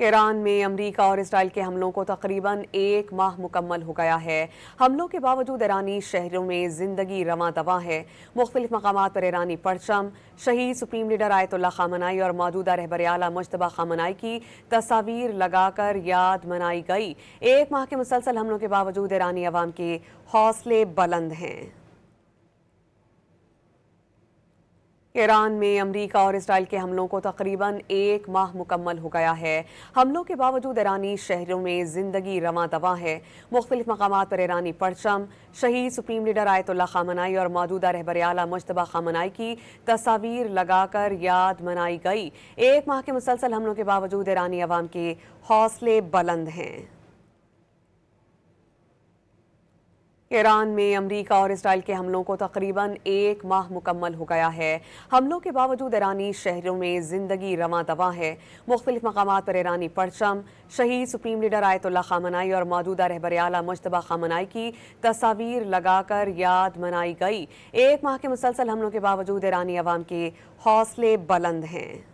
Iran में अमरीका और Israel के हमलों को तकरीबन एक माह मुकम्मल हो गया है। हमलों के बावजूद ईरानी शहरों में जिंदगी रवां दवां है। मुख्तलिफ मकामात पर ईरानी परचम, शहीद सुप्रीम लीडर आयतुल्लाह खामनाई और मौजूदा रहबर आला मुज्तबा खामनाई की तस्वीर लगाकर याद मनाई गई। एक माह के मुसलसल हमलों के बावजूद ईरानी अवाम के हौसले बुलंद हैं। ईरान में अमरीका और इसराइल के हमलों को तकरीबन एक माह मुकम्मल हो गया है। हमलों के बावजूद ईरानी शहरों में जिंदगी रवां दवां है। मुख्तलिफ मकामात पर ईरानी परचम, शहीद सुप्रीम लीडर आयतुल्लाह खामनाई और मौजूदा रहबर आला मुज्तबा खामनाई की तस्वीर लगाकर याद मनाई गई। एक माह के मुसलसल हमलों के बावजूद ईरानी अवाम के हौसले बुलंद हैं। ईरान में अमरीका और इसराइल के हमलों को तकरीबन एक माह मुकम्मल हो गया है। हमलों के बावजूद ईरानी शहरों में जिंदगी रवां दवां है। मुख्तलिफ मकामात पर ईरानी परचम, शहीद सुप्रीम लीडर आयतुल्लाह खामनाई और मौजूदा रहबर आला मुज्तबा खामनाई की तस्वीर लगाकर याद मनाई गई। एक माह के मुसलसल हमलों के बावजूद ईरानी अवाम के हौसले बुलंद हैं।